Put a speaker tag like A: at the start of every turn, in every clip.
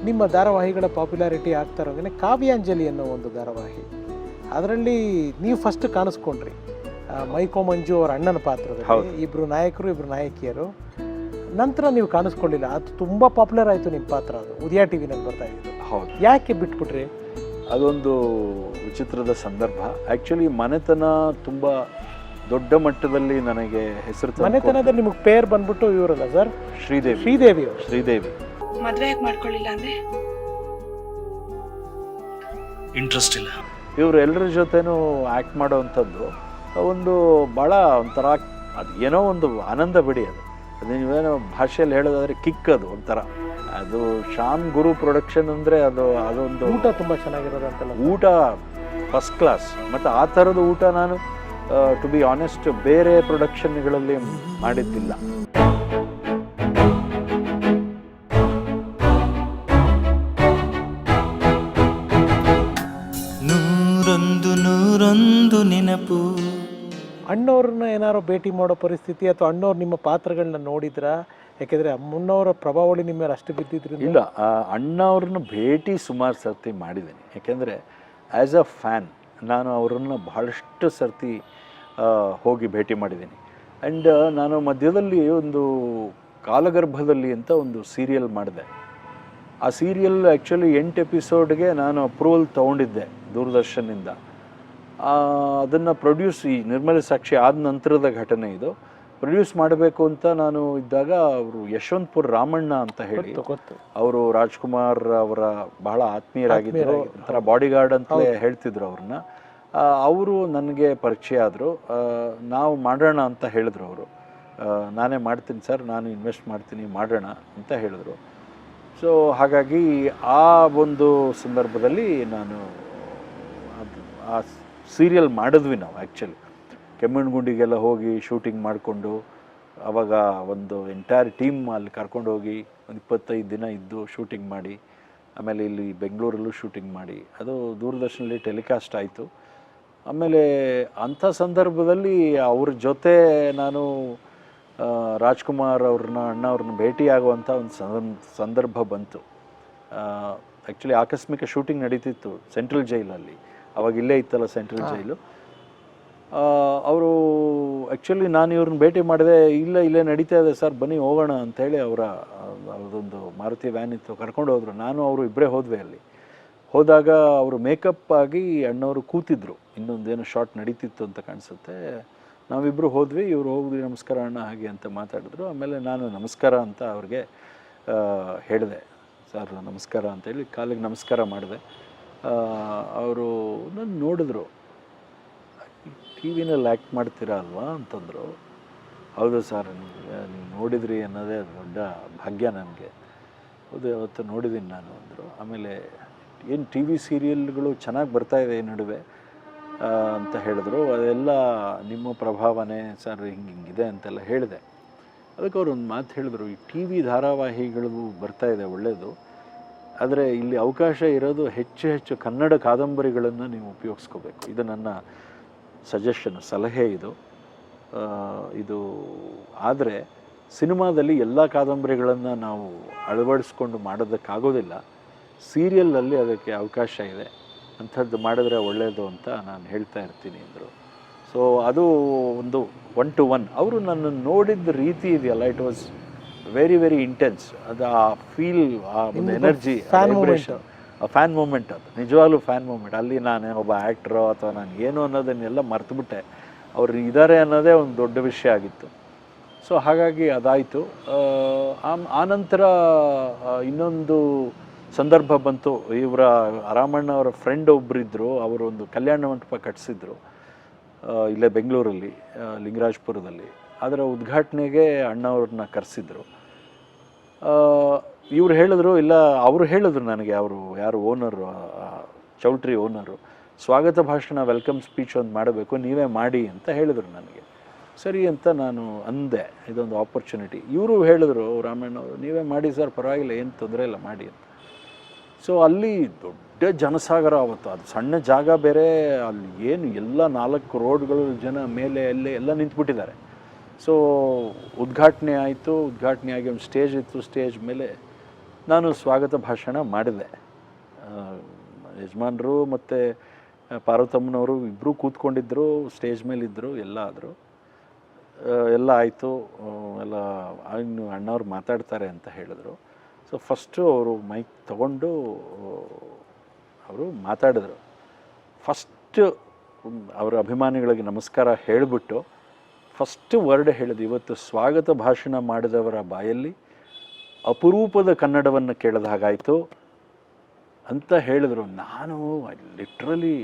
A: ನಿಮ್ಮ ಧಾರಾವಾಹಿಗಳ ಪಾಪ್ಯುಲಾರಿಟಿ ಆಗ್ತಾ ಇರೋಂಗೆ ಕಾವ್ಯಾಂಜಲಿ ಅನ್ನೋ ಒಂದು ಧಾರಾವಾಹಿ, ಅದರಲ್ಲಿ ನೀವು ಫಸ್ಟ್ ಕಾಣಿಸ್ಕೊಂಡ್ರಿ. ಮೈಕೋ ಮಂಜು ಅವರ ಅಣ್ಣನ ಪಾತ್ರದಲ್ಲಿ ಇಬ್ಬರು ನಾಯಕರು, ಇಬ್ಬರು ನಾಯಕಿಯರು. ನಂತರ ನೀವು ಕಾಣಿಸ್ಕೊಳ್ಳಿಲ್ಲ. ಅದು ತುಂಬ ಪಾಪ್ಯುಲರ್ ಆಯಿತು ನಿಮ್ಮ ಪಾತ್ರ. ಅದು ಉದಯ ಟಿ ವಿನಲ್ಲಿ ಬರ್ತಾ ಇತ್ತು.
B: ಹೌದು.
A: ಯಾಕೆ ಬಿಟ್ಬಿಟ್ರಿ?
B: ಅದೊಂದು ವಿಚಿತ್ರದ ಸಂದರ್ಭ. ಆ್ಯಕ್ಚುಲಿ ಮನೆತನ ತುಂಬ ದೊಡ್ಡ ಮಟ್ಟದಲ್ಲಿ ನನಗೆ ಹೆಸರು.
A: ಮನೆತನದಲ್ಲಿ ನಿಮಗೆ ಪೇರ್ ಬಂದ್ಬಿಟ್ಟು ಇವರಲ್ಲ ಸರ್,
B: ಶ್ರೀದೇವಿ. ಶ್ರೀದೇವಿ
C: ಮದುವೆ ಯಾಕೆ ಮಾಡ್ಕೊಳ್ಳಿಲ್ಲ ಅಂದರೆ
D: ಇಂಟ್ರೆಸ್ಟ್ ಇಲ್ಲ.
B: ಇವರು ಎಲ್ಲರ ಜೊತೆನೂ ಆ್ಯಕ್ಟ್ ಮಾಡೋವಂಥದ್ದು ಒಂದು ಭಾಳ ಒಂಥರ, ಅದು ಏನೋ ಒಂದು ಆನಂದ ಬಿಡಿ. ಅದು ನೀವೇನೋ ಭಾಷೆಯಲ್ಲಿ ಹೇಳೋದಾದ್ರೆ ಕಿಕ್. ಅದು ಒಂಥರ, ಅದು ಶ್ಯಾಮ್ ಗುರು ಪ್ರೊಡಕ್ಷನ್ ಅಂದರೆ ಅದೊಂದು
A: ಊಟ ತುಂಬ ಚೆನ್ನಾಗಿರೋದು ಅಂತೆಲ್ಲ.
B: ಊಟ ಫಸ್ಟ್ ಕ್ಲಾಸ್. ಮತ್ತು ಆ ಥರದ ಊಟ ನಾನು ಟು ಬಿ ಆನೆಸ್ಟ್ ಬೇರೆ ಪ್ರೊಡಕ್ಷನ್ಗಳಲ್ಲಿ ಮಾಡಿದ್ದಿಲ್ಲ.
D: ನೂರೊಂದು ನೆನಪು.
A: ಅಣ್ಣವ್ರನ್ನ ಏನಾದ್ರು ಭೇಟಿ ಮಾಡೋ ಪರಿಸ್ಥಿತಿ ಅಥವಾ ಅಣ್ಣವ್ರು ನಿಮ್ಮ ಪಾತ್ರಗಳನ್ನ ನೋಡಿದ್ರಾ? ಯಾಕೆಂದರೆ ಅಮ್ಮನವರ ಪ್ರಭಾವಳಿ ನಿಮ್ಮ ಮೇಲೆ ಅಷ್ಟು ಬಿದ್ದಿದ್ರಿಂದ.
B: ಇಲ್ಲ, ಅಣ್ಣ ಅವ್ರನ್ನ ಭೇಟಿ ಸುಮಾರು ಸರ್ತಿ ಮಾಡಿದ್ದೀನಿ. ಯಾಕೆಂದರೆ ಆ್ಯಸ್ ಅ ಫ್ಯಾನ್ ನಾನು ಅವರನ್ನು ಬಹಳಷ್ಟು ಸರ್ತಿ ಹೋಗಿ ಭೇಟಿ ಮಾಡಿದ್ದೀನಿ. ಆ್ಯಂಡ್ ನಾನು ಮಧ್ಯದಲ್ಲಿ ಒಂದು ಕಾಲಗರ್ಭದಲ್ಲಿ ಅಂತ ಒಂದು ಸೀರಿಯಲ್ ಮಾಡಿದೆ. ಆ ಸೀರಿಯಲ್ ಆ್ಯಕ್ಚುಲಿ 8 ಎಪಿಸೋಡ್ಗೆ ನಾನು ಅಪ್ರೂವಲ್ ತೊಗೊಂಡಿದ್ದೆ ದೂರದರ್ಶನಿಂದ. ಅದನ್ನು ಪ್ರೊಡ್ಯೂಸ್, ಈ ನಿರ್ಮಲ ಸಾಕ್ಷಿ ಆದ ನಂತರದ ಘಟನೆ ಇದು. ಪ್ರೊಡ್ಯೂಸ್ ಮಾಡಬೇಕು ಅಂತ ನಾನು ಇದ್ದಾಗ ಅವರು ಯಶವಂತಪುರ ರಾಮಣ್ಣ ಅಂತ ಹೇಳಿ, ಅವರು ರಾಜ್ಕುಮಾರ್ ಅವರ ಬಹಳ ಆತ್ಮೀಯರಾಗಿದ್ದರು, ಒಂಥರ ಬಾಡಿಗಾರ್ಡ್ ಅಂತಲೇ ಹೇಳ್ತಿದ್ರು ಅವ್ರನ್ನ. ಅವರು ನನಗೆ ಪರಿಚಯ ಆದರು. ನಾವು ಮಾಡೋಣ ಅಂತ ಹೇಳಿದ್ರು ಅವರು. ನಾನೇ ಮಾಡ್ತೀನಿ ಸರ್, ನಾನು ಇನ್ವೆಸ್ಟ್ ಮಾಡ್ತೀನಿ, ಮಾಡೋಣ ಅಂತ ಹೇಳಿದ್ರು. ಸೊ ಹಾಗಾಗಿ ಆ ಒಂದು ಸಂದರ್ಭದಲ್ಲಿ ನಾನು ಆ ಸೀರಿಯಲ್ ಮಾಡಿದ್ವಿ ನಾವು. ಆ್ಯಕ್ಚುಲಿ ಕೆಮ್ಮಣ್ಣಗುಂಡಿಗೆಲ್ಲ ಹೋಗಿ ಶೂಟಿಂಗ್ ಮಾಡಿಕೊಂಡು, ಆವಾಗ ಒಂದು ಎಂಟೈರ್ ಟೀಮ್ ಅಲ್ಲಿ ಕರ್ಕೊಂಡು ಹೋಗಿ ಒಂದು 25 ದಿನ ಇದ್ದು ಶೂಟಿಂಗ್ ಮಾಡಿ, ಆಮೇಲೆ ಇಲ್ಲಿ ಬೆಂಗಳೂರಲ್ಲೂ ಶೂಟಿಂಗ್ ಮಾಡಿ ಅದು ದೂರದರ್ಶನಲ್ಲಿ ಟೆಲಿಕಾಸ್ಟ್ ಆಯಿತು. ಆಮೇಲೆ ಅಂಥ ಸಂದರ್ಭದಲ್ಲಿ ಅವ್ರ ಜೊತೆ ನಾನು ರಾಜ್ಕುಮಾರ್ ಅಣ್ಣ ಅವ್ರನ್ನ ಭೇಟಿಯಾಗುವಂಥ ಒಂದು ಸಂದರ್ಭ ಬಂತು. ಆ್ಯಕ್ಚುಲಿ ಆಕಸ್ಮಿಕ ಶೂಟಿಂಗ್ ನಡೀತಿತ್ತು ಸೆಂಟ್ರಲ್ ಜೈಲಲ್ಲಿ. ಅವಾಗ ಇಲ್ಲೇ ಇತ್ತಲ್ಲ ಸೆಂಟ್ರಲ್ ಜೈಲು. ಅವರು ಆ್ಯಕ್ಚುಲಿ ನಾನು ಇವ್ರನ್ನ ಭೇಟಿ ಮಾಡಿದೆ. ಇಲ್ಲೇ ನಡೀತಾ ಇದೆ ಸರ್, ಬನ್ನಿ ಹೋಗೋಣ ಅಂಥೇಳಿ ಅವ್ರದ್ದೊಂದು ಮಾರುತಿ ವ್ಯಾನ್ ಇತ್ತು, ಕರ್ಕೊಂಡು ಹೋದರು. ನಾನು ಅವರು ಇಬ್ಬರೇ ಹೋದ್ವಿ. ಅಲ್ಲಿ ಹೋದಾಗ ಅವರು ಮೇಕಪ್ ಆಗಿ ಅಣ್ಣವರು ಕೂತಿದ್ರು, ಇನ್ನೊಂದೇನೋ ಶಾರ್ಟ್ ನಡೀತಿತ್ತು ಅಂತ ಕಾಣಿಸುತ್ತೆ. ನಾವಿಬ್ಬರು ಹೋದ್ವಿ. ಇವರು ಹೋಗಿದ್ವಿ, ನಮಸ್ಕಾರ ಅಣ್ಣ ಹಾಗೆ ಅಂತ ಮಾತಾಡಿದ್ರು. ಆಮೇಲೆ ನಾನು ನಮಸ್ಕಾರ ಅಂತ ಅವ್ರಿಗೆ ಹೇಳಿದೆ, ಸರ್ ನಮಸ್ಕಾರ ಅಂತೇಳಿ ಕಾಲಿಗೆ ನಮಸ್ಕಾರ ಮಾಡಿದೆ. ಅವರು ನನ್ನ ನೋಡಿದ್ರು, ಟಿ ವಿನಲ್ಲಿ ಆ್ಯಕ್ಟ್ ಮಾಡ್ತೀರಾ ಅಲ್ವಾ ಅಂತಂದರು. ಹೌದು ಸರ್, ನೀವು ನೋಡಿದ್ರಿ ಅನ್ನೋದೇ ದೊಡ್ಡ ಭಾಗ್ಯ ನನಗೆ. ಹೌದು, ಅವತ್ತು ನೋಡಿದ್ದೀನಿ ನಾನು ಅಂದರು. ಆಮೇಲೆ ಏನು ಟಿ ವಿ ಸೀರಿಯಲ್ಗಳು ಚೆನ್ನಾಗಿ ಬರ್ತಾಯಿದೆ ಈ ನಡುವೆ ಅಂತ ಹೇಳಿದ್ರು. ಅದೆಲ್ಲ ನಿಮ್ಮ ಪ್ರಭಾವನೆ ಸರ್, ಹಿಂಗಿದೆ ಅಂತೆಲ್ಲ ಹೇಳಿದೆ. ಅದಕ್ಕೆ ಅವರು ಒಂದು ಮಾತು ಹೇಳಿದ್ರು, ಈ ಟಿ ವಿ ಧಾರಾವಾಹಿಗಳು ಬರ್ತಾಯಿದೆ ಒಳ್ಳೆಯದು, ಆದರೆ ಇಲ್ಲಿ ಅವಕಾಶ ಇರೋದು ಹೆಚ್ಚು ಕನ್ನಡ ಕಾದಂಬರಿಗಳನ್ನು ನೀವು ಉಪಯೋಗಿಸ್ಕೋಬೇಕು. ಇದು ನನ್ನ ಸಜೆಷನ್, ಸಲಹೆ ಇದು. ಆದರೆ ಸಿನಿಮಾದಲ್ಲಿ ಎಲ್ಲ ಕಾದಂಬರಿಗಳನ್ನು ನಾವು ಅಳವಡಿಸ್ಕೊಂಡು ಮಾಡೋದಕ್ಕಾಗೋದಿಲ್ಲ. ಸೀರಿಯಲಲ್ಲಿ ಅದಕ್ಕೆ ಅವಕಾಶ ಇದೆ, ಅಂಥದ್ದು ಮಾಡಿದ್ರೆ ಒಳ್ಳೆಯದು ಅಂತ ನಾನು ಹೇಳ್ತಾ ಇರ್ತೀನಿ ಅಂದರು. ಸೊ ಅದು ಒಂದು 1 to 1 ಅವರು ನನ್ನ ನೋಡಿದ ರೀತಿ ಇದೆಯಲ್ಲ, it was very very intense. ಅದು ಆ ಫೀಲ್, ಆ ಒಂದು ಎನರ್ಜಿ, ವೈಬ್ರೇಷನ್, ಆ ಫ್ಯಾನ್ ಮೂಮೆಂಟ್, ಅದು ನಿಜವಾಗ್ಲೂ ಫ್ಯಾನ್ ಮೂಮೆಂಟ್. ಅಲ್ಲಿ ನಾನು ಒಬ್ಬ ಆ್ಯಕ್ಟ್ರೋ ಅಥವಾ ನಾನು ಏನು ಅನ್ನೋದನ್ನೆಲ್ಲ ಮರ್ತುಬಿಟ್ಟೆ. ಅವರು ಇದ್ದಾರೆ ಅನ್ನೋದೇ ಒಂದು ದೊಡ್ಡ ವಿಷಯ ಆಗಿತ್ತು. ಸೊ ಹಾಗಾಗಿ ಅದಾಯಿತು. ಆನಂತರ ಇನ್ನೊಂದು ಸಂದರ್ಭ ಬಂತು. ಇವರ ರಾಮಣ್ಣ ಅವರ ಫ್ರೆಂಡ್ ಒಬ್ಬರಿದ್ದರು, ಅವರು ಒಂದು ಕಲ್ಯಾಣ ಮಂಟಪ ಕಟ್ಟಿಸಿದ್ರು ಇಲ್ಲೇ ಬೆಂಗಳೂರಲ್ಲಿ, ಲಿಂಗರಾಜಪುರದಲ್ಲಿ. ಅದರ ಉದ್ಘಾಟನೆಗೆ ಅಣ್ಣವ್ರನ್ನ ಕರೆಸಿದ್ರು. ಇವ್ರು ಹೇಳಿದ್ರು, ಇಲ್ಲ ಅವರು ಹೇಳಿದ್ರು ನನಗೆ, ಅವರು ಯಾರು ಓನರು, ಚೌಲ್ಟ್ರಿ ಓನರು, ಸ್ವಾಗತ ಭಾಷಣ, ವೆಲ್ಕಮ್ ಸ್ಪೀಚ್ ಒಂದು ಮಾಡಬೇಕು, ನೀವೇ ಮಾಡಿ ಅಂತ ಹೇಳಿದರು ನನಗೆ. ಸರಿ ಅಂತ ನಾನು ಅಂದೆ, ಇದೊಂದು ಆಪರ್ಚುನಿಟಿ. ಇವರು ಹೇಳಿದ್ರು, ರಾಮಣ್ಣವರು, ನೀವೇ ಮಾಡಿ ಸರ್, ಪರವಾಗಿಲ್ಲ, ಏನು ತೊಂದರೆ ಇಲ್ಲ, ಮಾಡಿ ಅಂತ. ಸೊ ಅಲ್ಲಿ ದೊಡ್ಡ ಜನಸಾಗರ ಆವತ್ತು. ಅದು ಸಣ್ಣ ಜಾಗ ಬೇರೆ, ಅಲ್ಲಿ ಏನು ಎಲ್ಲ 4 ರೋಡ್ಗಳು, ಜನ ಮೇಲೆ ಎಲ್ಲ ನಿಂತ್ಬಿಟ್ಟಿದ್ದಾರೆ. ಸೊ ಉದ್ಘಾಟನೆ ಆಯಿತು. ಉದ್ಘಾಟನೆ ಆಗಿ ಒಂದು ಸ್ಟೇಜ್ ಇತ್ತು. ಸ್ಟೇಜ್ ಮೇಲೆ ನಾನು ಸ್ವಾಗತ ಭಾಷಣ ಮಾಡಿದೆ. ಯಜಮಾನರು ಮತ್ತು ಪಾರ್ವತಮ್ಮನವರು ಇಬ್ಬರೂ ಕೂತ್ಕೊಂಡಿದ್ದರು, ಸ್ಟೇಜ್ ಮೇಲಿದ್ದರು, ಎಲ್ಲ ಆದರು. ಎಲ್ಲ ಆಯಿತು, ಎಲ್ಲ ಇನ್ನು ಅಣ್ಣವ್ರು ಮಾತಾಡ್ತಾರೆ ಅಂತ ಹೇಳಿದ್ರು. ಸೊ ಫಸ್ಟು ಅವರು ಮೈಕ್ ತಗೊಂಡು ಅವರು ಮಾತಾಡಿದ್ರು. ಫಸ್ಟು ಅವರ ಅಭಿಮಾನಿಗಳಿಗೆ ನಮಸ್ಕಾರ ಹೇಳಿಬಿಟ್ಟು ಫಸ್ಟ್ ವರ್ಡ್ ಹೇಳಿದ್ರು, ಇವತ್ತು ಸ್ವಾಗತ ಭಾಷಣ ಮಾಡಿದವರ ಬಾಯಲ್ಲಿ ಅಪರೂಪದ ಕನ್ನಡವನ್ನು ಕೇಳಿದ ಹಾಗಾಯಿತು ಅಂತ ಹೇಳಿದರು. ನಾನು ಲಿಟ್ರಲಿ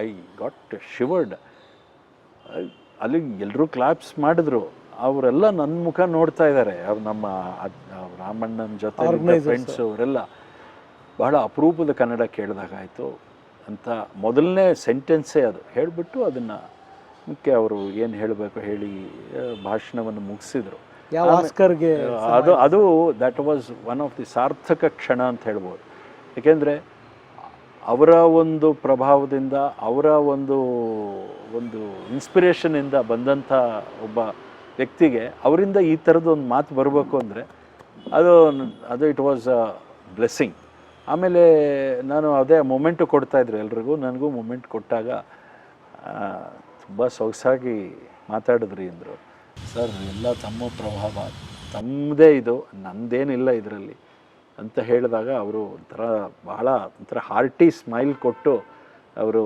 B: ಐ ಗಾಟ್ ಶಿವರ್ಡ್. ಅಲ್ಲಿ ಎಲ್ಲರೂ ಕ್ಲಾಪ್ಸ್ ಮಾಡಿದ್ರು. ಅವರೆಲ್ಲ ನನ್ನ ಮುಖ ನೋಡ್ತಾ ಇದ್ದಾರೆ. ಅವ್ರು ನಮ್ಮ ರಾಮಣ್ಣನ ಜೊತೆ ಫ್ರೆಂಡ್ಸು ಅವರೆಲ್ಲ ಬಹಳ ಅಪರೂಪದ ಕನ್ನಡ ಕೇಳಿದಾಗಾಯಿತು ಅಂತ ಮೊದಲನೇ ಸೆಂಟೆನ್ಸೇ ಅದು ಹೇಳಿಬಿಟ್ಟು ಅದನ್ನು ಮುಖ್ಯ ಅವರು ಏನು ಹೇಳಬೇಕು ಹೇಳಿ ಭಾಷಣವನ್ನು ಮುಗಿಸಿದರು.
A: ಯಾವ ಆಸ್ಕರ್ಗೆ
B: ಅದು that was one of the ಸಾರ್ಥಕ ಕ್ಷಣ ಅಂತ ಹೇಳ್ಬೋದು. ಏಕೆಂದರೆ ಅವರ ಒಂದು ಪ್ರಭಾವದಿಂದ, ಅವರ ಒಂದು ಇನ್ಸ್ಪಿರೇಷನಿಂದ ಬಂದಂಥ ಒಬ್ಬ ವ್ಯಕ್ತಿಗೆ ಅವರಿಂದ ಈ ಥರದ್ದು ಒಂದು ಮಾತು ಬರಬೇಕು ಅಂದರೆ ಅದು ಇಟ್ ವಾಸ್ ಅ ಬ್ಲೆಸ್ಸಿಂಗ್. ಆಮೇಲೆ ನಾನು ಅದೇ ಮೊಮೆಂಟು ಕೊಡ್ತಾಯಿದ್ರು ಎಲ್ರಿಗೂ, ನನಗೂ ಮೊಮೆಂಟ್ ಕೊಟ್ಟಾಗ ತುಂಬ ಸೊಗಸಾಗಿ ಮಾತಾಡಿದ್ರಿ ಅಂದರು. ಸರ್ ಎಲ್ಲ ತಮ್ಮ ಪ್ರಭಾವ, ತಮ್ಮದೇ ಇದು, ನಂದೇನಿಲ್ಲ ಇದರಲ್ಲಿ ಅಂತ ಹೇಳಿದಾಗ ಅವರು ಒಂಥರ ಹಾರ್ಟಿ ಸ್ಮೈಲ್ ಕೊಟ್ಟು ಅವರು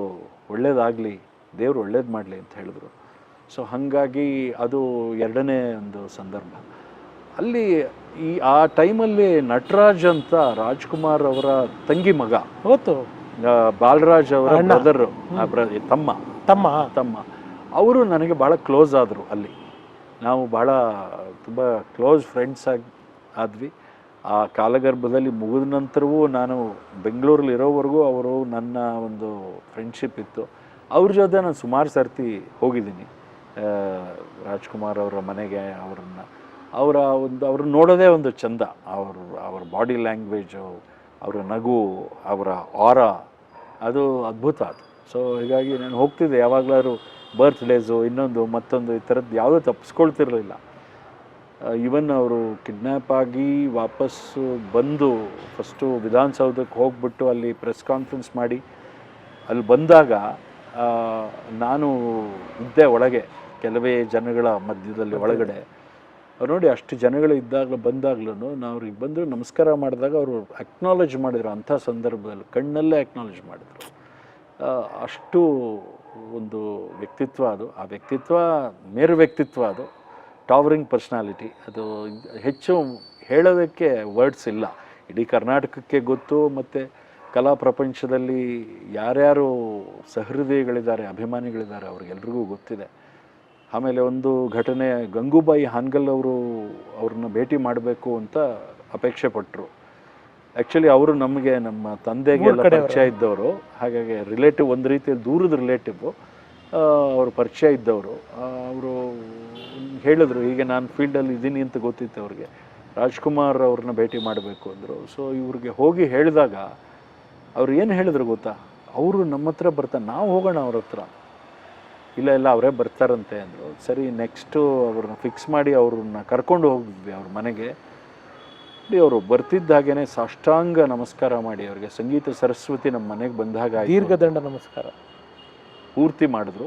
B: ಒಳ್ಳೇದಾಗಲಿ, ದೇವರು ಒಳ್ಳೇದು ಮಾಡಲಿ ಅಂತ ಹೇಳಿದ್ರು. ಸೊ ಹಾಗಾಗಿ ಅದು ಎರಡನೇ ಒಂದು ಸಂದರ್ಭ. ಅಲ್ಲಿ ಆ ಟೈಮಲ್ಲಿ ನಟರಾಜ್ ಅಂತ ರಾಜ್ಕುಮಾರ್ ಅವರ ತಂಗಿ ಮಗ,
A: ಗೊತ್ತು,
B: ಬಾಲರಾಜ್ ಅವರ ಬ್ರದರು, ತಮ್ಮ ಅವರು ನನಗೆ ಭಾಳ ಕ್ಲೋಸ್ ಆದರು. ಅಲ್ಲಿ ನಾವು ತುಂಬ ಕ್ಲೋಸ್ ಫ್ರೆಂಡ್ಸ್ ಆದ್ವಿ. ಆ ಕಾಲಗರ್ಭದಲ್ಲಿ ಮುಗಿದ ನಂತರವೂ ನಾನು ಬೆಂಗಳೂರಲ್ಲಿ ಇರೋವರೆಗೂ ಅವರು ನನ್ನ ಒಂದು ಫ್ರೆಂಡ್ಶಿಪ್ ಇತ್ತು. ಅವ್ರ ಜೊತೆ ನಾನು ಸುಮಾರು ಸರ್ತಿ ಹೋಗಿದ್ದೀನಿ ರಾಜ್ಕುಮಾರ್ ಅವರ ಮನೆಗೆ. ಅವ್ರನ್ನ ನೋಡೋದೇ ಒಂದು ಚಂದ. ಅವ್ರ ಬಾಡಿ ಲ್ಯಾಂಗ್ವೇಜು, ಅವರ ನಗು, ಅವರ ಆರಾ, ಅದು ಅದ್ಭುತ ಅದು. ಸೊ ಹೀಗಾಗಿ ನಾನು ಹೋಗ್ತಿದ್ದೆ ಯಾವಾಗಲಾದ್ರು ಬರ್ತ್ಡೇಸು, ಮತ್ತೊಂದು ಈ ಥರದ್ದು ಯಾವುದೂ ತಪ್ಪಿಸ್ಕೊಳ್ತಿರಲಿಲ್ಲ. ಈವನ್ ಅವರು ಕಿಡ್ನ್ಯಾಪ್ ಆಗಿ ವಾಪಸ್ಸು ಬಂದು ಫಸ್ಟು ವಿಧಾನಸೌಧಕ್ಕೆ ಹೋಗ್ಬಿಟ್ಟು ಅಲ್ಲಿ ಪ್ರೆಸ್ ಕಾನ್ಫರೆನ್ಸ್ ಮಾಡಿ ಅಲ್ಲಿ ಬಂದಾಗ ನಾನು ಇದ್ದೆ ಒಳಗೆ, ಕೆಲವೇ ಜನಗಳ ಮಧ್ಯದಲ್ಲಿ ಒಳಗಡೆ. ಅವ್ರು ನೋಡಿ ಅಷ್ಟು ಜನಗಳು ಬಂದಾಗ್ಲೂ ನಾವು ಅವ್ರಿಗೆ ಬಂದರು ನಮಸ್ಕಾರ ಮಾಡಿದಾಗ ಅವರು ಅಕ್ನಾಲೇಜ್ ಮಾಡಿದ್ರು. ಅಂಥ ಸಂದರ್ಭದಲ್ಲಿ ಕಣ್ಣಲ್ಲೇ ಅಕ್ನಾಲೇಜ್ ಮಾಡಿದ್ರು. ಅಷ್ಟು ಒಂದು ವ್ಯಕ್ತಿತ್ವ ಅದು. ಆ ವ್ಯಕ್ತಿತ್ವ ಮೇರು ವ್ಯಕ್ತಿತ್ವ, ಅದು ಟಾವರಿಂಗ್ ಪರ್ಸ್ನಾಲಿಟಿ. ಅದು ಹೆಚ್ಚು ಹೇಳೋದಕ್ಕೆ ವರ್ಡ್ಸ್ ಇಲ್ಲ. ಇಡೀ ಕರ್ನಾಟಕಕ್ಕೆ ಗೊತ್ತು, ಮತ್ತು ಕಲಾ ಪ್ರಪಂಚದಲ್ಲಿ ಯಾರ್ಯಾರು ಸಹೃದಯಗಳಿದ್ದಾರೆ, ಅಭಿಮಾನಿಗಳಿದ್ದಾರೆ, ಅವ್ರಿಗೆಲ್ರಿಗೂ ಗೊತ್ತಿದೆ. ಆಮೇಲೆ ಒಂದು ಘಟನೆ, ಗಂಗೂಬಾಯಿ ಹಾನ್ಗಲ್ ಅವ್ರನ್ನ ಭೇಟಿ ಮಾಡಬೇಕು ಅಂತ ಅಪೇಕ್ಷೆ ಪಟ್ಟರು. ಆ್ಯಕ್ಚುಲಿ ಅವರು ನಮ್ಮ ತಂದೆಗೆಲ್ಲ ಪರಿಚಯ ಇದ್ದವರು. ಹಾಗಾಗಿ ರಿಲೇಟಿವ್, ಒಂದು ರೀತಿಯಲ್ಲಿ ದೂರದ ರಿಲೇಟಿವ್, ಅವರು ಪರಿಚಯ ಇದ್ದವರು. ಅವರು ಹೇಳಿದ್ರು, ಹೀಗೆ ನಾನು ಫೀಲ್ಡಲ್ಲಿ ಇದ್ದೀನಿ ಅಂತ ಗೊತ್ತಿತ್ತು ಅವ್ರಿಗೆ, ರಾಜ್ಕುಮಾರ್ ಅವ್ರನ್ನ ಭೇಟಿ ಮಾಡಬೇಕು ಅಂದರು. ಸೊ ಇವ್ರಿಗೆ ಹೋಗಿ ಹೇಳಿದಾಗ ಅವ್ರು ಏನು ಹೇಳಿದ್ರು ಗೊತ್ತಾ, ಅವರು ನಮ್ಮ ಹತ್ರ ಬರ್ತಾರೆ, ನಾವು ಹೋಗೋಣ ಅವ್ರ ಹತ್ರ. ಇಲ್ಲ ಅವರೇ ಬರ್ತಾರಂತೆ ಅಂದರು. ಸರಿ, ನೆಕ್ಸ್ಟು ಅವ್ರನ್ನ ಫಿಕ್ಸ್ ಮಾಡಿ ಅವ್ರನ್ನ ಕರ್ಕೊಂಡು ಹೋಗಿದ್ವಿ ಅವ್ರ ಮನೆಗೆ. ಅವರು ಬರ್ತಿದ್ದ ಹಾಗೇ ಸಾಷ್ಟಾಂಗ ನಮಸ್ಕಾರ ಮಾಡಿ ಅವ್ರಿಗೆ ಸಂಗೀತ ಸರಸ್ವತಿ ನಮ್ಮ ಮನೆಗೆ ಬಂದಾಗ
A: ದೀರ್ಘದಂಡ ನಮಸ್ಕಾರ
B: ಪೂರ್ತಿ ಮಾಡಿದ್ರು.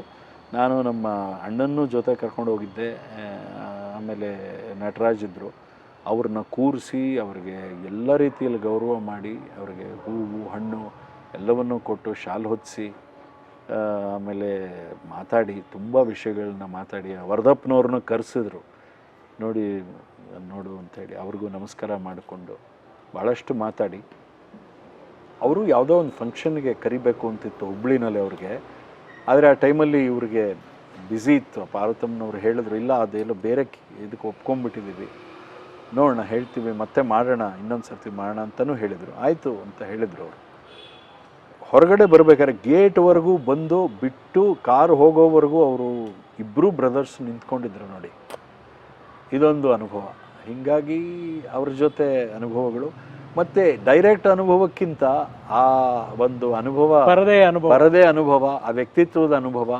B: ನಾನು ನಮ್ಮ ಅಣ್ಣನೂ ಜೊತೆ ಕರ್ಕೊಂಡು ಹೋಗಿದ್ದೆ. ಆಮೇಲೆ ನಟರಾಜ್ ಇದ್ದರು, ಅವ್ರನ್ನ ಕೂರಿಸಿ ಅವ್ರಿಗೆ ಎಲ್ಲ ರೀತಿಯಲ್ಲಿ ಗೌರವ ಮಾಡಿ ಅವ್ರಿಗೆ ಹೂವು ಹಣ್ಣು ಎಲ್ಲವನ್ನೂ ಕೊಟ್ಟು ಶಾಲು ಹೊದಿಸಿ ಆಮೇಲೆ ಮಾತಾಡಿ ತುಂಬ ವಿಷಯಗಳನ್ನ ಮಾತಾಡಿ ವರದಪ್ಪನವ್ರನ್ನ ಕರೆಸಿದ್ರು. ನೋಡು ಅಂಥೇಳಿ ಅವ್ರಿಗೂ ನಮಸ್ಕಾರ ಮಾಡಿಕೊಂಡು ಭಾಳಷ್ಟು ಮಾತಾಡಿ, ಅವರು ಯಾವುದೋ ಒಂದು ಫಂಕ್ಷನ್ಗೆ ಕರಿಬೇಕು ಅಂತಿತ್ತು ಹುಬ್ಳಿನಲ್ಲಿ ಅವ್ರಿಗೆ. ಆದರೆ ಆ ಟೈಮಲ್ಲಿ ಇವ್ರಿಗೆ ಬ್ಯುಸಿ ಇತ್ತು. ಪಾರ್ವತಮ್ಮನವ್ರು ಹೇಳಿದ್ರು, ಇಲ್ಲ ಅದೆಲ್ಲೋ ಬೇರೆ ಇದಕ್ಕೆ ಒಪ್ಕೊಂಡ್ಬಿಟ್ಟಿದ್ದೀವಿ, ನೋಡೋಣ ಹೇಳ್ತೀವಿ, ಮತ್ತೆ ಮಾಡೋಣ, ಇನ್ನೊಂದು ಸರ್ತಿ ಮಾಡೋಣ ಅಂತಲೂ ಹೇಳಿದರು. ಆಯಿತು ಅಂತ ಹೇಳಿದರು. ಅವರು ಹೊರಗಡೆ ಬರಬೇಕಾದ್ರೆ ಗೇಟ್ವರೆಗೂ ಬಂದು ಬಿಟ್ಟು ಕಾರು ಹೋಗೋವರೆಗೂ ಅವರು ಇಬ್ಬರೂ ಬ್ರದರ್ಸ್ ನಿಂತ್ಕೊಂಡಿದ್ರು ನೋಡಿ. ಇದೊಂದು ಅನುಭವ. ಹೀಗಾಗಿ ಅವ್ರ ಜೊತೆ ಅನುಭವಗಳು, ಮತ್ತು ಡೈರೆಕ್ಟ್ ಅನುಭವಕ್ಕಿಂತ ಆ ಒಂದು ಅನುಭವ, ಪರದೆ ಅನುಭವ, ಆ ವ್ಯಕ್ತಿತ್ವದ ಅನುಭವ,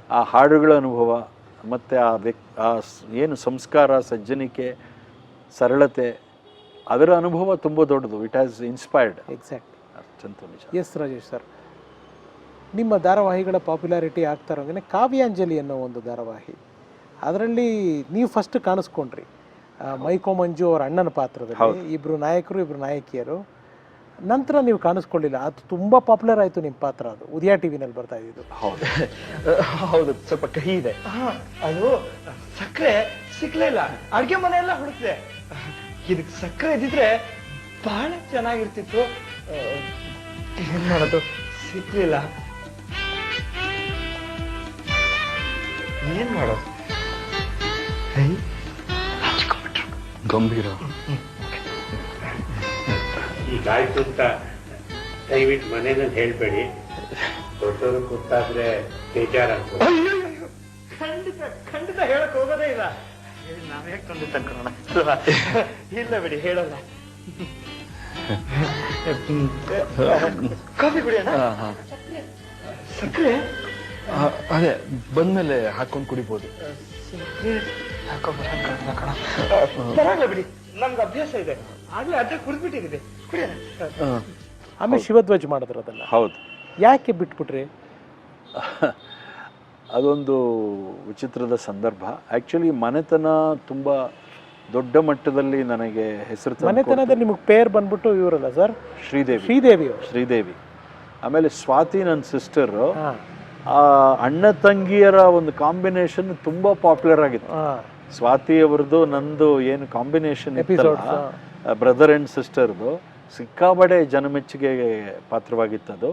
B: ಆ ಹಾಡುಗಳ ಅನುಭವ, ಮತ್ತು ಆ ಏನು ಸಂಸ್ಕಾರ, ಸಜ್ಜನಿಕೆ, ಸರಳತೆ, ಅದರ ಅನುಭವ ತುಂಬ ದೊಡ್ಡದು. It has inspired.
A: ಎಕ್ಸಾಕ್ಟ್ಲಿ.
B: ಅಷ್ಟಂತೂ ನಿಜ.
A: ಎಸ್ ರಾಜೇಶ್ ಸರ್, ನಿಮ್ಮ ಧಾರಾವಾಹಿಗಳ ಪಾಪ್ಯುಲಾರಿಟಿ ಆಗ್ತಾ ಇರೋಂಗೆ ಕಾವ್ಯಾಂಜಲಿ ಅನ್ನೋ ಒಂದು ಧಾರಾವಾಹಿ, ಅದರಲ್ಲಿ ನೀವು ಫಸ್ಟ್ ಕಾಣಿಸ್ಕೊಂಡ್ರಿ ಮೈಕೋ ಮಂಜು ಅವರ ಅಣ್ಣನ ಪಾತ್ರದಲ್ಲಿ. ಇಬ್ಬರು ನಾಯಕರು, ಇಬ್ಬರು ನಾಯಕಿಯರು. ನಂತರ ನೀವು ಕಾಣಿಸ್ಕೊಳ್ಳಿಲ್ಲ, ಅದು ತುಂಬ ಪಾಪ್ಯುಲರ್ ಆಯಿತು ನಿಮ್ಮ ಪಾತ್ರ. ಅದು ಉದಯ ಟಿವಿನಲ್ಲಿ ಬರ್ತಾ ಇದ್ದು.
B: ಹೌದು
E: ಹೌದು, ಸ್ವಲ್ಪ ಕಹಿ ಇದೆ. ಅದು ಸಕ್ಕರೆ ಸಿಕ್ಲೇ ಇಲ್ಲ, ಅಡ್ಗೆ ಮನೆ ಎಲ್ಲ ಹುಡುಕ್ದೆ. ಇದಕ್ಕೆ ಸಕ್ಕರೆ ಇದ್ದಿದ್ರೆ ಬಹಳ ಚೆನ್ನಾಗಿರ್ತಿತ್ತು. ಏನ್ ಮಾಡೋದು, ಸಿಕ್ಲಿಲ್ಲ. ಏನ್ ಮಾಡೋದು?
B: ಗಂಭೀರ.
F: ಈಗಾಯ್ತು ಅಂತ ದಯವಿಟ್ಟು ಮನೇನಲ್ಲಿ ಹೇಳ್ಬೇಡಿ. ದೊಡ್ಡವರು ಗೊತ್ತಾದ್ರೆ ಬೇಜಾರಾಗ್ತದೆ.
E: ಖಂಡಿತ ಖಂಡಿತ ಹೇಳಕ್ ಹೋಗೋದೇ ಇಲ್ಲ. ನಾವೇ ಖಂಡಿತ ಕರೋಣ. ಇಲ್ಲ ಬಿಡಿ, ಹೇಳಲ್ಲ. ಕಾಫಿ ಕುಡಿಯೋಣ? ಸಕ್ಕರೆ
G: ಅದೇ ಬಂದ್ಮೇಲೆ ಹಾಕೊಂಡು ಕುಡಿಬೋದು.
E: ಪರವಾಗಿಲ್ಲ ಬಿಡಿ, ನಮ್ಗೆ ಅಭ್ಯಾಸ ಇದೆ. ಆಗ್ಲೇ ಅದೇ ಕುಡಿದ್ಬಿಟ್ಟಿದೆ, ಕುಡಿಯೋಣ.
A: ಆಮೇಲೆ ಶಿವಧ್ವಜ್ ಮಾಡಿದ್ರು ಅದನ್ನು.
B: ಹೌದು.
A: ಯಾಕೆ ಬಿಟ್ಬಿಟ್ರಿ?
B: ಅದೊಂದು ವಿಚಿತ್ರದ ಸಂದರ್ಭ. ಆ್ಯಕ್ಚುಲಿ ಮನೆತನ ತುಂಬ ದೊಡ್ಡ ಮಟ್ಟದಲ್ಲಿ ನನಗೆ ಹೆಸರು ತಂದು
A: ಮನೆತನದಲ್ಲಿ ನಿಮಗೆ ಪೇರ್ ಬಂದ್ಬಿಟ್ಟು ಇವರಲ್ಲ ಸರ್, ಶ್ರೀದೇವಿ.
B: ಶ್ರೀದೇವಿ. ಆಮೇಲೆ ಸ್ವಾತಿ ನನ್ನ ಸಿಸ್ಟರು.
A: ಹಾಂ,
B: ಆ ಅಣ್ಣ ತಂಗಿಯರ ಒಂದು ಕಾಂಬಿನೇಷನ್ ತುಂಬ ಪಾಪ್ಯುಲರ್ ಆಗಿತ್ತು.
A: ಹಾಂ,
B: ಸ್ವಾತಿ ಅವ್ರದ್ದು ನಂದು ಏನು ಕಾಂಬಿನೇಷನ್ ಇತ್ತಲ್ಲ, ಬ್ರದರ್ ಆ್ಯಂಡ್ ಸಿಸ್ಟರ್ದು, ಸಿಕ್ಕಾಬಡೆ ಜನಮೆಚ್ಚುಗೆಗೆ ಪಾತ್ರವಾಗಿತ್ತದು.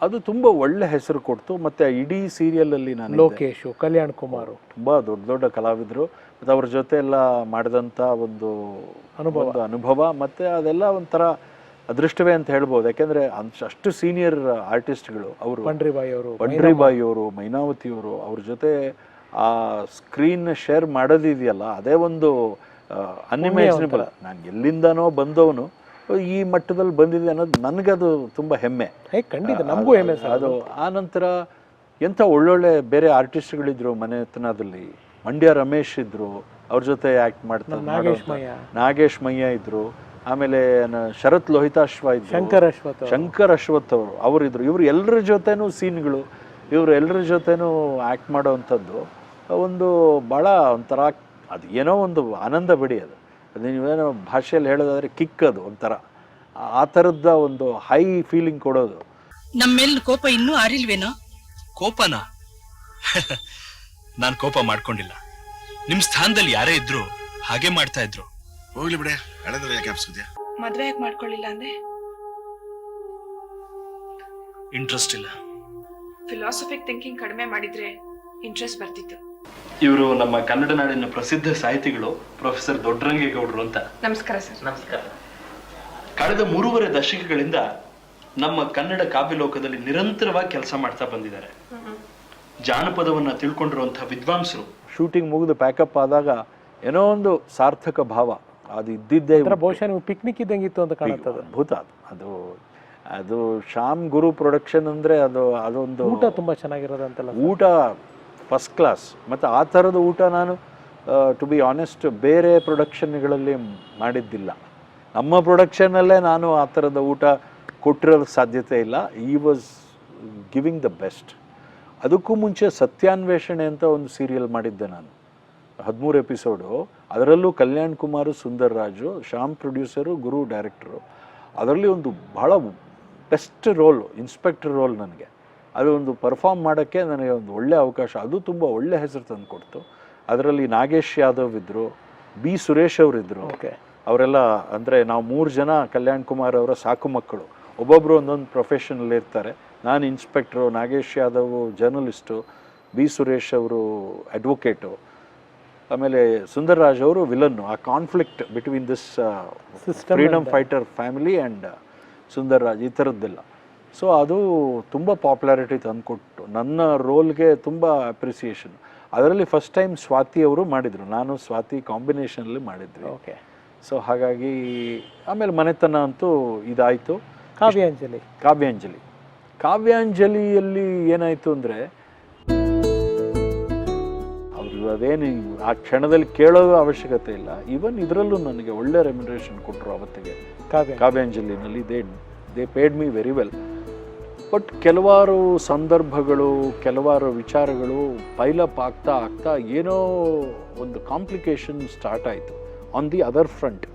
B: ಅದು ತುಂಬ ಒಳ್ಳೆ ಹೆಸರು ಕೊಡ್ತು. ಮತ್ತು ಇಡೀ ಸೀರಿಯಲಲ್ಲಿ ನಾನು
A: ಲೋಕೇಶು, ಕಲ್ಯಾಣ್ ಕುಮಾರ್
B: ತುಂಬ ದೊಡ್ಡ ದೊಡ್ಡ ಕಲಾವಿದರು. ಮತ್ತು ಅವ್ರ ಜೊತೆ ಎಲ್ಲ ಮಾಡಿದಂಥ ಒಂದು ಅನುಭವ ಮತ್ತು ಅದೆಲ್ಲ ಒಂಥರ ಅದೃಷ್ಟವೇ ಅಂತ ಹೇಳ್ಬೋದು. ಯಾಕೆಂದರೆ ಅಷ್ಟು ಸೀನಿಯರ್ ಆರ್ಟಿಸ್ಟ್ಗಳು ಅವರು, ಬಂಡ್ರಿಬಾಯಿ ಅವರು, ಮೈನಾವತಿಯವರು, ಅವ್ರ ಜೊತೆ ಆ ಸ್ಕ್ರೀನ್ ಶೇರ್ ಮಾಡೋದಿದೆಯಲ್ಲ, ಅದೇ ಒಂದು ಅನ್ಇಮ್ಯಾಜಿನಬಲ್. ನಾನು ಎಲ್ಲಿಂದನೋ ಬಂದವನು ಈ ಮಟ್ಟದಲ್ಲಿ ಬಂದಿದೆ ಅನ್ನೋದು ನನಗದು ತುಂಬ ಹೆಮ್ಮೆ.
A: ಖಂಡಿತ ನಮಗೂ ಹೆಮ್ಮೆ ಸರ್
B: ಅದು. ಆ ನಂತರ ಎಂಥ ಒಳ್ಳೊಳ್ಳೆ ಬೇರೆ ಆರ್ಟಿಸ್ಟ್ಗಳಿದ್ರು ಮನೆತನದಲ್ಲಿ. ಮಂಡ್ಯ ರಮೇಶ್ ಇದ್ರು, ಅವ್ರ ಜೊತೆ ಆ್ಯಕ್ಟ್ ಮಾಡ್ತಾರೆ. ನಾಗೇಶ್ ಮಯ್ಯ ಇದ್ರು. ಆಮೇಲೆ ಶರತ್ ಲೋಹಿತಾಶ್ವ ಇದ್ರು, ಶಂಕರ್ ಅಶ್ವಥ್ ಅವರಿದ್ರು. ಇವರು ಎಲ್ಲರ ಜೊತೆನೂ ಸೀನ್ಗಳು, ಇವರು ಎಲ್ಲರ ಜೊತೆನೂ ಆ್ಯಕ್ಟ್ ಮಾಡೋವಂಥದ್ದು ಒಂದು ಭಾಳ ಒಂಥರ ಅದು ಏನೋ ಒಂದು ಆನಂದ ಬಿಡಿ. ಅದು ನೀವೇನೋ ಭಾಷೆಯಲ್ಲಿ ಹೇಳೋದಾದ್ರೆ ಕಿಕ್. ಅದು ಒಂಥರ ಆ ಥರದ ಒಂದು ಹೈ ಫೀಲಿಂಗ್ ಕೊಡೋದು.
C: ನಮ್ಮ ಮೇಲೆ ಕೋಪ ಇನ್ನೂ ಆರಿಲ್ವೇನೋ?
D: ಕೋಪನಾ? ನಾನು ಕೋಪ ಮಾಡ್ಕೊಂಡಿಲ್ಲ. ನಿಮ್ ಸ್ಥಾನದಲ್ಲಿ ಯಾರೇ ಇದ್ರು ಹಾಗೆ ಮಾಡ್ತಾ ಇದ್ರು.
G: ಹೋಗ್ಲಿ ಬಿಡೆ, ಹೇಳದ್ರೆ ಯಾಕೆ ಅಪ್ಸ್ಕೊದ್ಯಾ?
C: ಮದ್ವೆ ಯಾಕೆ ಮಾಡ್ಕೊಳ್ಳಿಲ್ಲ ಅಂದೆ?
D: ಇಂಟ್ರೆಸ್ಟ್ ಇಲ್ಲ.
C: ಫಿಲಾಸಫಿಕ್ ಥಿಂಕಿಂಗ್ ಕಡಿಮೆ ಮಾಡಿದ್ರೆ ಇಂಟ್ರೆಸ್ಟ್ ಬರ್ತಿತ್ತು.
D: ಇವರು ನಮ್ಮ ಕನ್ನಡ ನಾಡಿನ ಪ್ರಸಿದ್ಧ ಸಾಹಿತಿಗಳು ಪ್ರೊಫೆಸರ್ ದೊಡ್ಡರಂಗೇಗೌಡರು ಅಂತ.
C: ನಮಸ್ಕಾರ ಸರ್.
E: ನಮಸ್ಕಾರ.
D: ಕಳೆದ 3.5 ದಶಕಗಳಿಂದ ನಮ್ಮ ಕನ್ನಡ ಕಾವ್ಯಲೋಕದಲ್ಲಿ ನಿರಂತರವಾಗಿ ಕೆಲಸ ಮಾಡ್ತಾ ಬಂದಿದ್ದಾರೆ. ಜಾನಪದವನ್ನ ತಿಳ್ಕೊಂಡಿರುವಂತಹ ವಿದ್ವಾಂಸರು.
B: ಶೂಟಿಂಗ್ ಮುಗಿದು ಪ್ಯಾಕಪ್ ಆದಾಗ ಏನೋ ಒಂದು ಸಾರ್ಥಕ ಭಾವ ಅದು ಇದ್ದಿದ್ದೇ.
A: ಬಹುಶಃ ನೀವು ಪಿಕ್ನಿಕ್ ಇದ್ದಂಗಿತ್ತು ಅಂತ ಕಾಣುತ್ತದೆ.
B: ಅದ್ಭುತ ಅದು. ಅದು ಶ್ಯಾಮ್ ಗುರು ಪ್ರೊಡಕ್ಷನ್ ಅಂದರೆ ಅದೊಂದು
A: ಊಟ ತುಂಬ ಚೆನ್ನಾಗಿರೋದಂತೆಲ್ಲ.
B: ಊಟ ಫಸ್ಟ್ ಕ್ಲಾಸ್. ಮತ್ತು ಆ ಥರದ ಊಟ ನಾನು ಟು ಬಿ ಆನೆಸ್ಟ್ ಬೇರೆ ಪ್ರೊಡಕ್ಷನ್ಗಳಲ್ಲಿ ಮಾಡಿದ್ದಿಲ್ಲ. ನಮ್ಮ ಪ್ರೊಡಕ್ಷನಲ್ಲೇ ನಾನು ಆ ಥರದ ಊಟ ಕೊಟ್ಟಿರೋದು ಸಾಧ್ಯತೆ ಇಲ್ಲ. ಈ ವಾಸ್ ಗಿವಿಂಗ್ ದ ಬೆಸ್ಟ್. ಅದಕ್ಕೂ ಮುಂಚೆ ಸತ್ಯಾನ್ವೇಷಣೆ ಅಂತ ಒಂದು ಸೀರಿಯಲ್ ಮಾಡಿದ್ದೆ ನಾನು, 13 ಎಪಿಸೋಡು. ಅದರಲ್ಲೂ ಕಲ್ಯಾಣ್ ಕುಮಾರ್, ಸುಂದರ್ ರಾಜು, ಶ್ಯಾಮ್ ಪ್ರೊಡ್ಯೂಸರು, ಗುರು ಡೈರೆಕ್ಟರು. ಅದರಲ್ಲಿ ಒಂದು ಬಹಳ ಬೆಸ್ಟ್ ರೋಲ್, ಇನ್ಸ್ಪೆಕ್ಟರ್ ರೋಲ್. ನನಗೆ ಅದು ಒಂದು ಪರ್ಫಾರ್ಮ್ ಮಾಡೋಕ್ಕೆ ನನಗೆ ಒಂದು ಒಳ್ಳೆಯ ಅವಕಾಶ. ಅದು ತುಂಬ ಒಳ್ಳೆ ಹೆಸರು ತಂದು ಕೊಡ್ತು. ಅದರಲ್ಲಿ ನಾಗೇಶ್ ಯಾದವ್ ಇದ್ದರು, ಬಿ ಸುರೇಶ್ ಅವರಿದ್ದರು. ಅವರೆಲ್ಲ ಅಂದರೆ ನಾವು 3 ಜನ ಕಲ್ಯಾಣ್ ಕುಮಾರ್ ಅವರ ಸಾಕು ಮಕ್ಕಳು. ಒಬ್ಬೊಬ್ಬರು ಒಂದೊಂದು ಪ್ರೊಫೆಷನಲ್ಲಿ ಇರ್ತಾರೆ. ನಾನು inspector, Nagesh Yadav journalist, B Suresh ಅವರು ಅಡ್ವೊಕೇಟು, ಆಮೇಲೆ ಸುಂದರ್ ರಾಜ್ ಅವರು ವಿಲನ್ನು. ಆ conflict between this freedom fighter family and Sundar Raj, ಈ ಥರದ್ದೆಲ್ಲ. ಸೊ ಅದು ತುಂಬ ಪಾಪ್ಯುಲಾರಿಟಿ ತಂದುಕೊಟ್ಟು ನನ್ನ ರೋಲ್ಗೆ ತುಂಬ ಅಪ್ರಿಸಿಯೇಷನ್. ಅದರಲ್ಲಿ ಫಸ್ಟ್ ಟೈಮ್ ಸ್ವಾತಿ ಅವರು ಮಾಡಿದರು, ನಾನು ಸ್ವಾತಿ ಕಾಂಬಿನೇಷನಲ್ಲಿ ಮಾಡಿದ್ವಿ.
A: ಓಕೆ.
B: ಸೊ ಹಾಗಾಗಿ ಆಮೇಲೆ ಮನೆತನ ಅಂತೂ ಇದಾಯಿತು. ಕಾವ್ಯಾಂಜಲಿಯಲ್ಲಿ ಏನಾಯಿತು ಅಂದರೆ, ಅವರು ಅದೇನು ಆ ಕ್ಷಣದಲ್ಲಿ ಕೇಳೋ ಅವಶ್ಯಕತೆ ಇಲ್ಲ. ಈವನ್ ಇದರಲ್ಲೂ ನನಗೆ ಒಳ್ಳೆ ರೆಮ್ಯುನರೇಷನ್ ಕೊಟ್ಟರು ಅವತ್ತಿಗೆ ಕಾವ್ಯಾಂಜಲಿನಲ್ಲಿ. They paid me very well. But ಕೆಲವಾರು ಸಂದರ್ಭಗಳು, ಕೆಲವಾರು ವಿಚಾರಗಳು ಪೈಲಪ್ ಆಗ್ತಾ ಏನೋ ಒಂದು ಕಾಂಪ್ಲಿಕೇಶನ್ ಸ್ಟಾರ್ಟ್ ಆಯಿತು ಆನ್ ದಿ ಅದರ್ ಫ್ರಂಟ್.